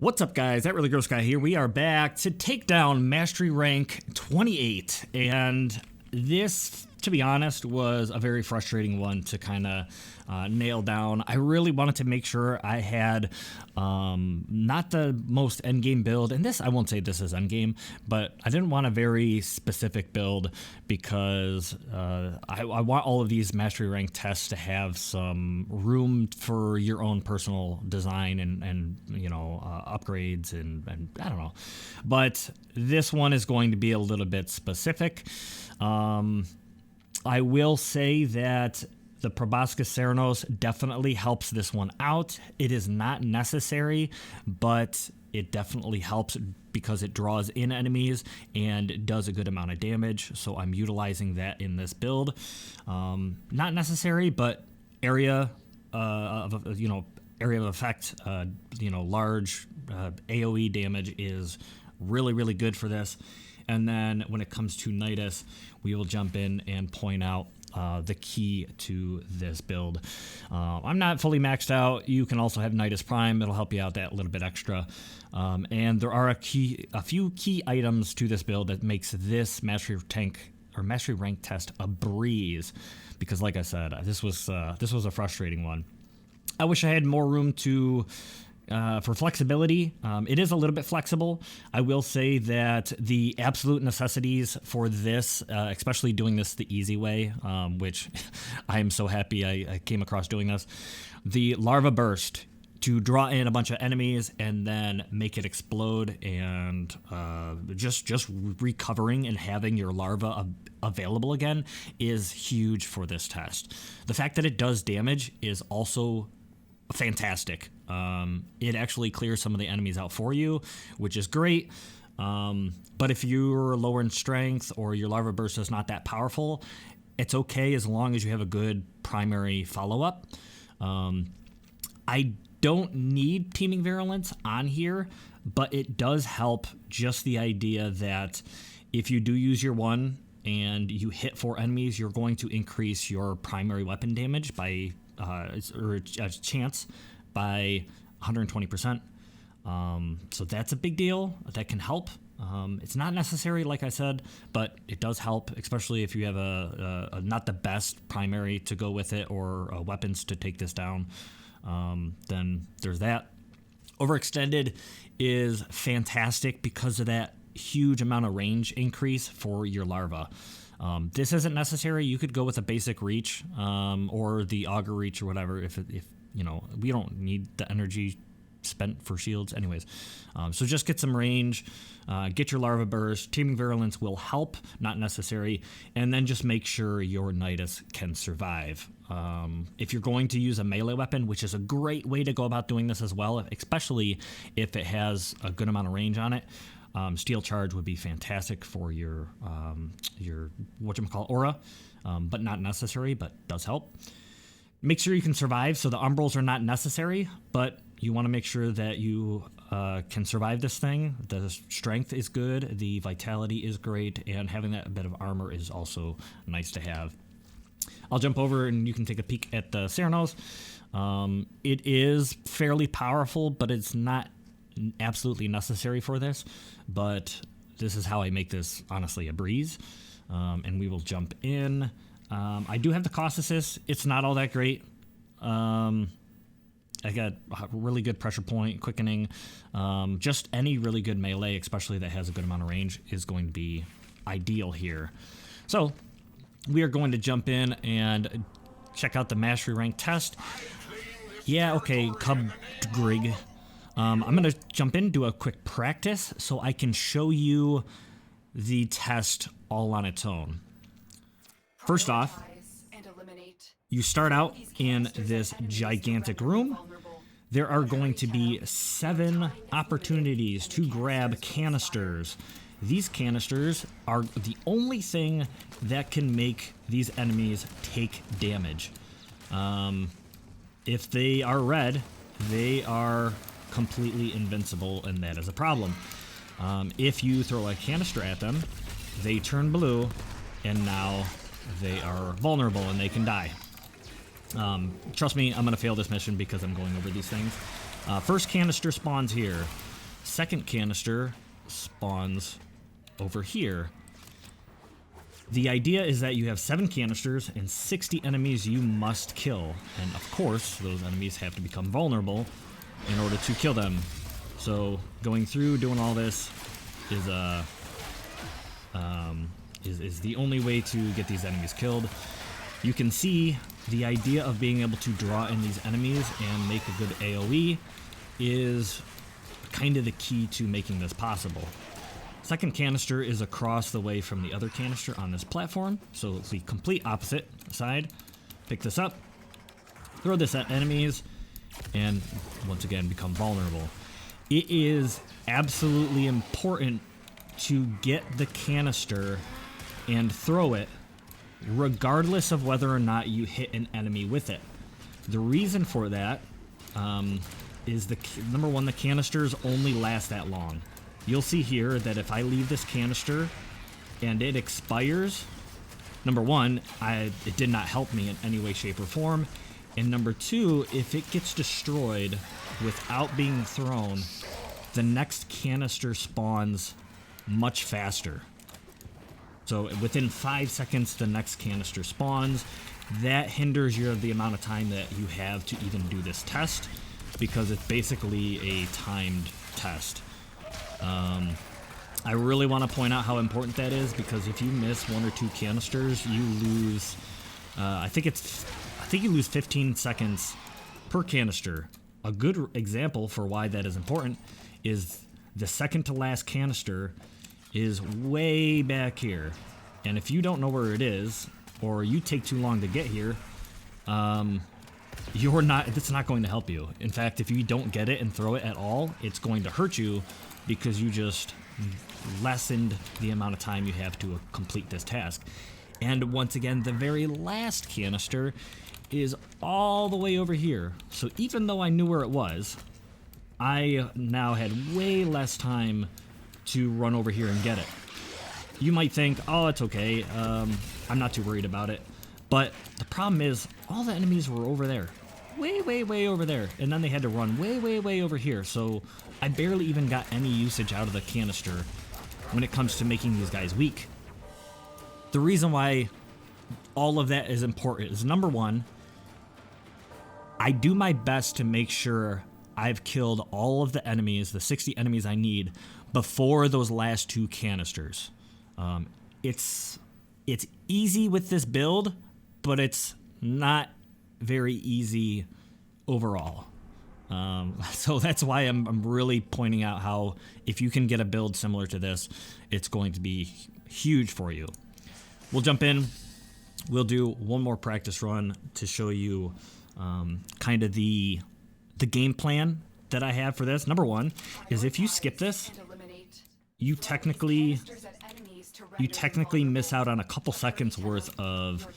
What's up, guys? That Really Gross Guy here. We are back to take down Mastery Rank 28, and this, to be honest, was a very frustrating one to kind of nail down. I really wanted to make sure I had not the most endgame build, and this, I won't say this is endgame, but I didn't want a very specific build because I want all of these Mastery Rank tests to have some room for your own personal design and you know, upgrades and I don't know. But this one is going to be a little bit specific. I will say that the Proboscis Ceranos definitely helps this one out. It is not necessary, but it definitely helps because it draws in enemies and does a good amount of damage. So I'm utilizing that in this build. Not necessary, but area of area of effect, large AoE damage is really good for this. And then when it comes to Nidus, we will jump in and point out the key to this build. I'm not fully maxed out. You can also have Nidus Prime. It'll help you out that little bit extra. And there are a few key items to this build that makes this Mastery Rank test a breeze. Because like I said, this was a frustrating one. I wish I had more room for flexibility. It is a little bit flexible. I will say that the absolute necessities for this, especially doing this the easy way, which I am so happy I came across doing this, the Larva Burst to draw in a bunch of enemies and then make it explode, and just recovering and having your larva available again is huge for this test. The fact that it does damage is also fantastic. It actually clears some of the enemies out for you, which is great. But if you're lower in strength or your larva burst is not that powerful, it's okay as long as you have a good primary follow-up. I don't need Teeming Virulence on here, but it does help just the idea that if you do use your one and you hit 4 enemies, you're going to increase your primary weapon damage by or chance by 120%. So that's a big deal. That can help. It's not necessary, like I said, but it does help, especially if you have a not the best primary to go with it or weapons to take this down. Then there's that. Overextended is fantastic because of that huge amount of range increase for your larva. This isn't necessary. You could go with a basic reach or the auger reach or whatever. If you know, we don't need the energy spent for shields anyways. So just get some range, get your larva burst. Teeming Virulence will help, not necessary. And then just make sure your Nidus can survive. If you're going to use a melee weapon, which is a great way to go about doing this as well, especially if it has a good amount of range on it, Steel Charge would be fantastic for your aura, but not necessary, but does help. Make sure you can survive. So the umbrals are not necessary, but you want to make sure that you can survive this thing. The strength is good, the vitality is great, and having that bit of armor is also nice to have. I'll jump over and you can take a peek at the Ceranos. It is fairly powerful, but it's not absolutely necessary for this. But this is how I make this, honestly, a breeze. And we will jump in. I do have the cost assist. It's not all that great. I got a really good pressure point, quickening. Just any really good melee, especially that has a good amount of range, is going to be ideal here. So we are going to jump in and check out the Mastery Rank test. Yeah, okay, Cub Grig. I'm going to jump in, do a quick practice so I can show you the test all on its own. First off, you start out in this gigantic room. There are going to be 7 opportunities to grab canisters. These canisters are the only thing that can make these enemies take damage. If they are red, they are completely invincible, and that is a problem. If you throw a canister at them, they turn blue, and now they are vulnerable and they can die. Trust me, I'm going to fail this mission because I'm going over these things. First canister spawns here. second canister spawns over here. The idea is that you have 7 canisters and 60 enemies you must kill. And of course, those enemies have to become vulnerable in order to kill them. So going through doing all this is the only way to get these enemies killed. You can see the idea of being able to draw in these enemies and make a good AoE is kind of the key to making this possible. Second canister is across the way from the other canister on this platform, so it's the complete opposite side. Pick this up, throw this at enemies, and once again become vulnerable. It is absolutely important to get the canister and throw it regardless of whether or not you hit an enemy with it. The reason for that is number one, the canisters only last that long. You'll see here that if I leave this canister and it expires, number one, it did not help me in any way, shape, or form. And number two, if it gets destroyed without being thrown, the next canister spawns much faster. So within 5 seconds, the next canister spawns. That hinders the amount of time that you have to even do this test, because it's basically a timed test. I really want to point out how important that is, because if you miss 1 or 2 canisters, you lose. I think you lose 15 seconds per canister. A good example for why that is important is the second to last canister is way back here, and if you don't know where it is, or you take too long to get here, it's not going to help you. In fact, if you don't get it and throw it at all, it's going to hurt you, because you just lessened the amount of time you have to complete this task. And once again, the very last canister is all the way over here. So even though I knew where it was, I now had way less time to run over here and get it. You might think, oh, it's okay, I'm not too worried about it. But the problem is, all the enemies were over there. Way, way, way over there. And then they had to run way, way, way over here. So I barely even got any usage out of the canister when it comes to making these guys weak. The reason why all of that is important is, number one, I do my best to make sure I've killed all of the enemies, the 60 enemies I need, before those last 2 canisters. It's easy with this build, but it's not very easy overall. So that's why I'm really pointing out how, if you can get a build similar to this, it's going to be huge for you. We'll jump in. We'll do one more practice run to show you kind of the game plan that I have for this. Number one is, if you skip this, you technically miss out on a couple seconds worth of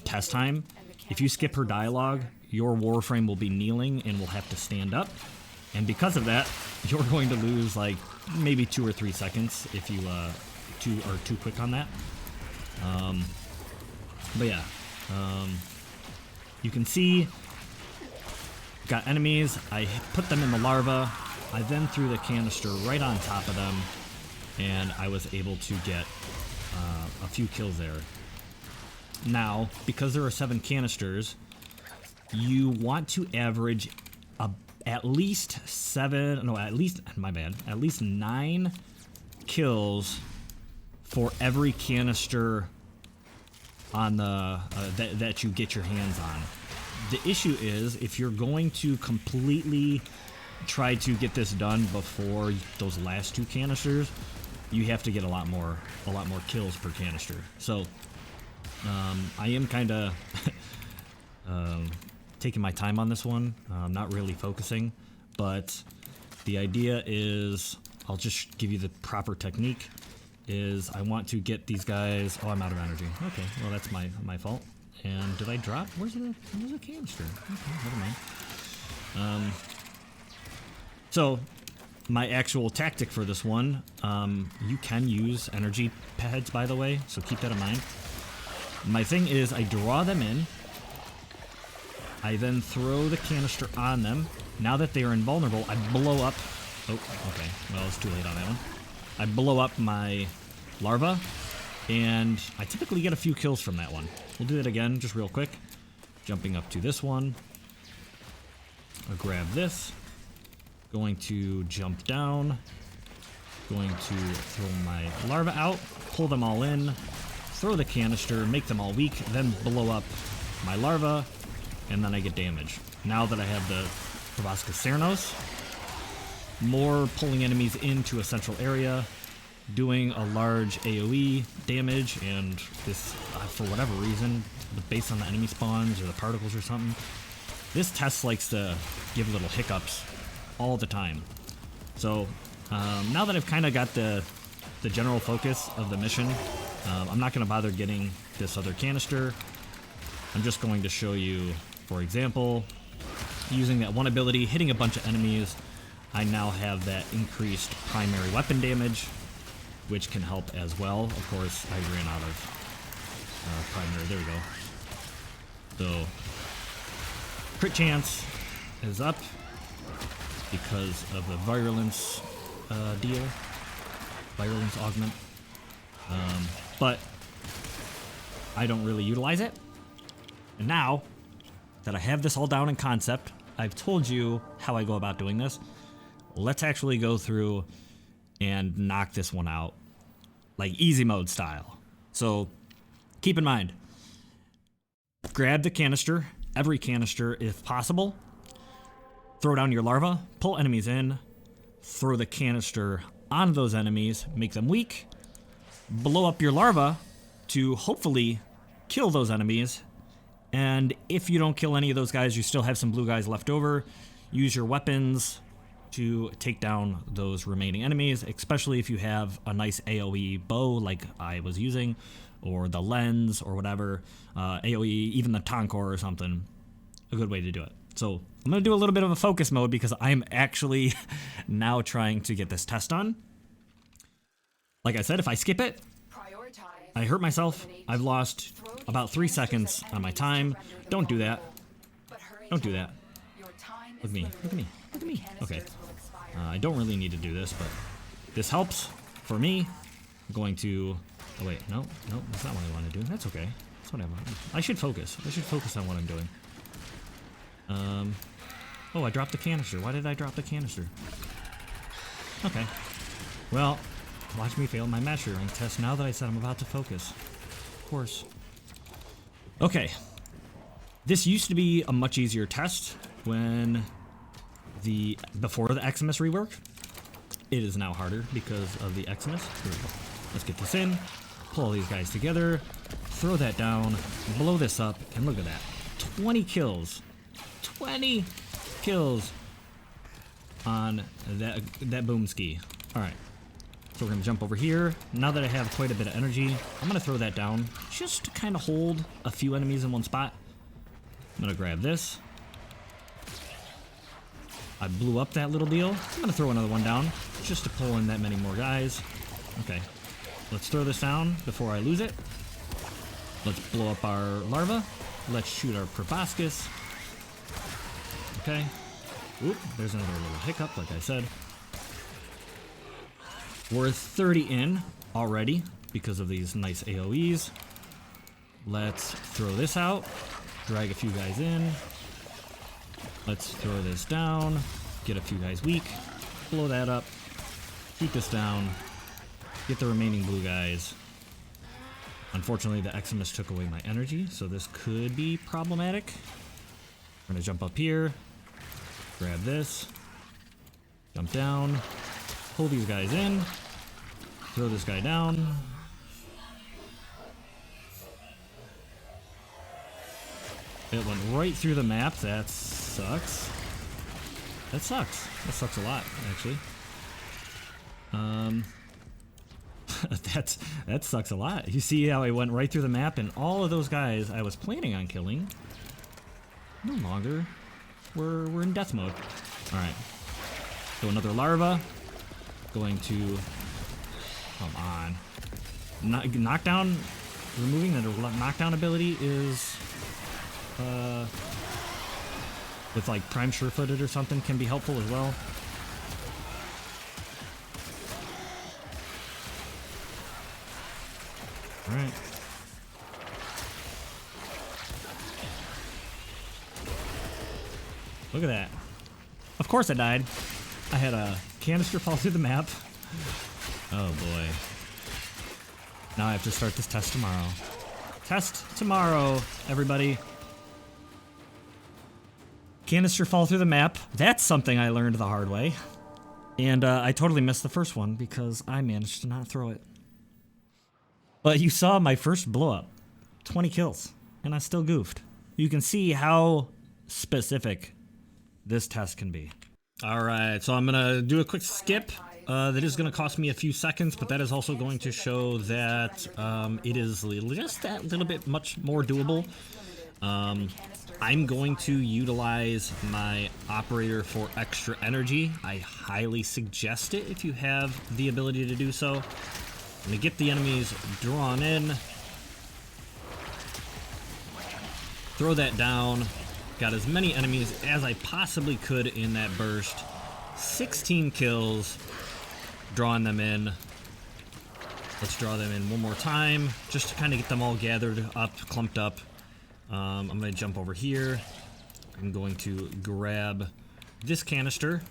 test time. If you skip her dialogue, your Warframe will be kneeling and will have to stand up. And because of that, you're going to lose like maybe 2 or 3 seconds if you are too quick on that. But yeah, you can see, got enemies. I put them in the larva. I then threw the canister right on top of them, and I was able to get a few kills there. Now, because there are 7 canisters, you want to average at least 9 kills for every canister on the that you get your hands on. The issue is, if you're going to completely try to get this done before those last 2 canisters, you have to get a lot more kills per canister. So I am kind of taking my time on this one. I'm not really focusing, but the idea is, I'll just give you the proper technique. Is I want to get these guys. Oh, I'm out of energy. Okay, well, that's my fault. And did I drop? Where's the canister? Okay, never mind. So my actual tactic for this one, you can use energy pads, by the way, so keep that in mind. My thing is, I draw them in. I then throw the canister on them. Now that they are invulnerable, I blow up Oh, okay. Well, it's too late on that one. I blow up my larva, and I typically get a few kills from that one. We'll do it again, just real quick. Jumping up to this one. I'll grab this. Going to jump down. Going to throw my larva out, pull them all in, throw the canister, make them all weak, then blow up my larva, and then I get damage. Now that I have the Proboscis Ceranos, more pulling enemies into a central area, doing a large AoE damage, and this, for whatever reason, based on the enemy spawns or the particles or something, this test likes to give little hiccups all the time. So now that I've kind of got the general focus of the mission, I'm not going to bother getting this other canister. I'm just going to show you, for example, using that one ability, hitting a bunch of enemies, I now have that increased primary weapon damage, which can help as well. Of course, I ran out of primary. There we go. So, crit chance is up because of the virulence deal. Virulence augment. But I don't really utilize it. And now that I have this all down in concept, I've told you how I go about doing this. Let's actually go through and knock this one out, like easy mode style. So keep in mind, grab the canister, every canister if possible, throw down your larva, pull enemies in, throw the canister on those enemies, make them weak, blow up your larva to hopefully kill those enemies. And if you don't kill any of those guys, you still have some blue guys left over. Use your weapons to take down those remaining enemies, especially if you have a nice AoE bow like I was using, or the lens or whatever, AoE, even the Tonkor or something, a good way to do it. So I'm going to do a little bit of a focus mode because I'm actually now trying to get this test done. Like I said, if I skip it, I hurt myself. I've lost about 3 seconds on my time. Don't do that. Don't do that. Look at me. Look at me. Look at me. Okay. I don't really need to do this, but this helps for me. I'm going to... Oh, wait. No. No, that's not what I want to do. That's okay. That's what I want. I should focus. I should focus on what I'm doing. Oh, I dropped the canister. Why did I drop the canister? Okay. Well, watch me fail my measuring test now that I said I'm about to focus. Of course. Okay. This used to be a much easier test when before the Eximus rework. It is now harder because of the Eximus. Here we go. Let's get this in. Pull all these guys together. Throw that down. Blow this up. And look at that. 20 kills. 20 kills on that boom ski. Alright. So we're going to jump over here. Now that I have quite a bit of energy, I'm going to throw that down just to kind of hold a few enemies in one spot. I'm going to grab this. I blew up that little deal. I'm going to throw another one down just to pull in that many more guys. Okay. Let's throw this down before I lose it. Let's blow up our larva. Let's shoot our proboscis. Okay. Oop, there's another little hiccup, like I said. We're 30 in already because of these nice AoEs. Let's throw this out. Drag a few guys in. Let's throw this down. Get a few guys weak. Blow that up. Shoot this down. Get the remaining blue guys. Unfortunately, the Eximus took away my energy, so this could be problematic. We're gonna jump up here. Grab this. Jump down. Pull these guys in. Throw this guy down. It went right through the map. That sucks. That sucks. That sucks a lot, actually. That sucks a lot. You see how I went right through the map, and all of those guys I was planning on killing no longer. We're in death mode. All right. So another larva. Going to... Come on. Knockdown... Removing the knockdown ability is... with like prime sure-footed or something can be helpful as well. All right. Look at that. Of course I died. I had a canister fall through the map. Oh boy. Now I have to start this test tomorrow. Test tomorrow, everybody. Canister fall through the map. That's something I learned the hard way. And I totally missed the first one because I managed to not throw it. But you saw my first blow up. 20 kills. And I still goofed. You can see how specific this test can be. Alright, so I'm going to do a quick skip. That is going to cost me a few seconds, but that is also going to show that it is just that little bit much more doable. I'm going to utilize my operator for extra energy. I highly suggest it if you have the ability to do so. I'm going to get the enemies drawn in. Throw that down. Got as many enemies as I possibly could in that burst. 16 kills. Drawing them in. Let's draw them in one more time, just to kind of get them all gathered up, clumped up. I'm going to jump over here. I'm going to grab this canister.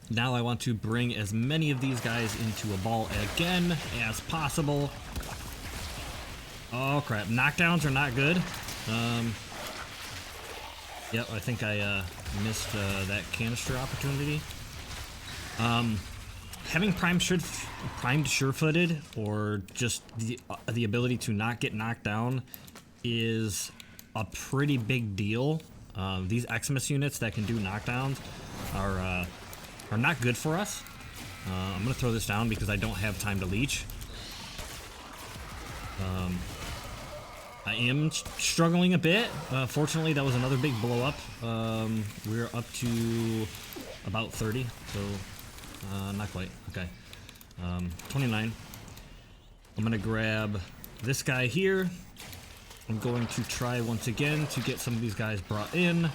Now I want to bring as many of these guys into a ball again as possible. Oh crap, knockdowns are not good. Yep, I think I missed that canister opportunity. Having primed sure-footed, or just the ability to not get knocked down, is a pretty big deal. These Xmas units that can do knockdowns are not good for us. I'm gonna throw this down because I don't have time to leech. I am struggling a bit. Fortunately, that was another big blow up. We're up to about 30, so not quite. Okay. 29. I'm gonna grab this guy here. I'm going to try once again to get some of these guys brought in.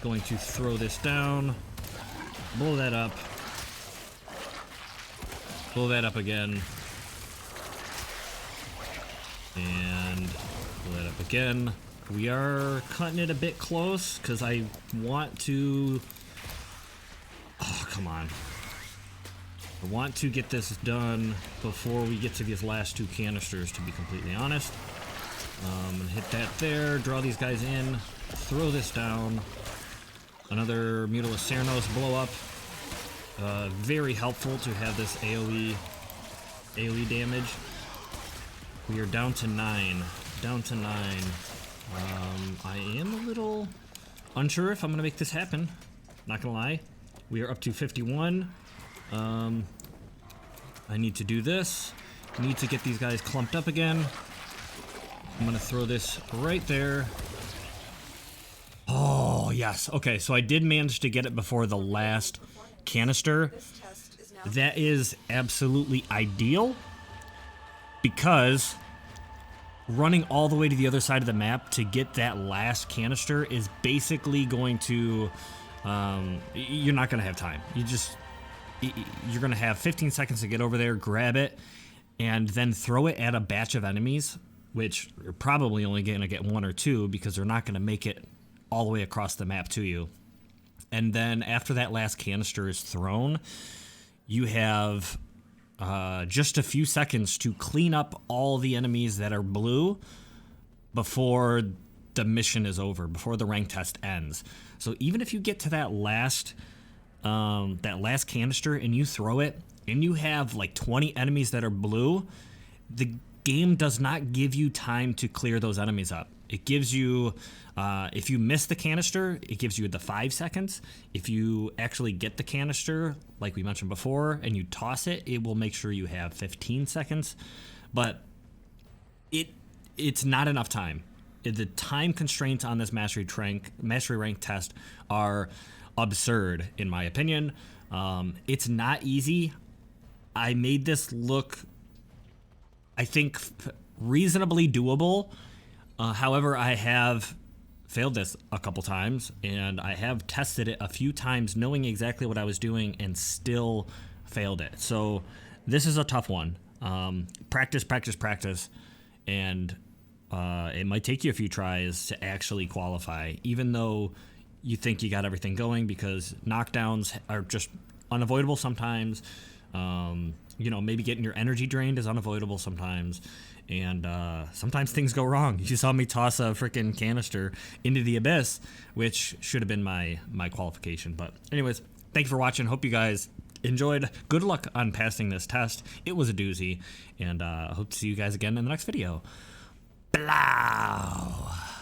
Going to throw this down. Blow that up. Blow that up again. And blow that up again. We are cutting it a bit close because I want to... Oh, come on. I want to get this done before we get to these last two canisters, to be completely honest. I'm gonna hit that there, draw these guys in, throw this down. Another Mutilus Ceranos blow up. Very helpful to have this AoE damage. We are down to 9. Down to 9. I am a little unsure if I'm gonna make this happen. Not gonna lie. We are up to 51. I need to do this. Need to get these guys clumped up again. I'm gonna throw this right there. Oh, yes. Okay, so I did manage to get it before the last canister. That is absolutely ideal because running all the way to the other side of the map to get that last canister is basically going to... you're not gonna have time. You're gonna have 15 seconds to get over there, grab it, and then throw it at a batch of enemies, which you're probably only gonna get 1 or 2 because they're not gonna make it all the way across the map to you. And then after that last canister is thrown, you have just a few seconds to clean up all the enemies that are blue before the mission is over, before the rank test ends. So even if you get to that last canister and you throw it and you have like 20 enemies that are blue, the game does not give you time to clear those enemies up. It gives you, if you miss the canister, it gives you the 5 seconds. If you actually get the canister, like we mentioned before, and you toss it, it will make sure you have 15 seconds. But it's not enough time. The time constraints on this mastery rank test are absurd, in my opinion. It's not easy. I made this look, I think, reasonably doable. However, I have failed this a couple times, and I have tested it a few times knowing exactly what I was doing and still failed it. So this is a tough one. Practice, practice, practice, and it might take you a few tries to actually qualify, even though you think you got everything going, because knockdowns are just unavoidable sometimes. You know, maybe getting your energy drained is unavoidable sometimes. And sometimes things go wrong. You saw me toss a freaking canister into the abyss, which should have been my qualification. But anyways, thank you for watching. Hope you guys enjoyed. Good luck on passing this test. It was a doozy. And hope to see you guys again in the next video. Blow.